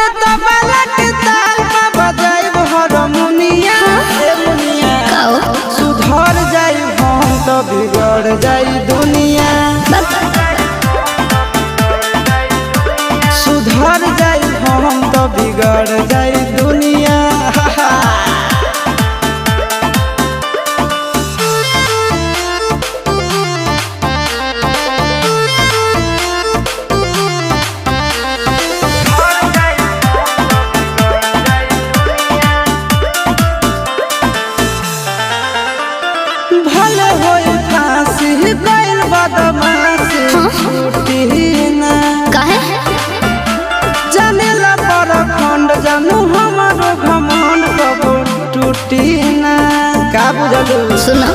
पर तबला के ताल में बजाइब हारमोनिया ए मुनिया सुधर जाई हम तो बिगड़ जाई दुनिया सुधर जाई हम तो बिगड़ जाई दुनिया भले होई फांसी गइल बदमाशी छूटी ना काहे जनेला पर खंड जानू हमारो घमंड कबो टूटी ना का बुझलू सुना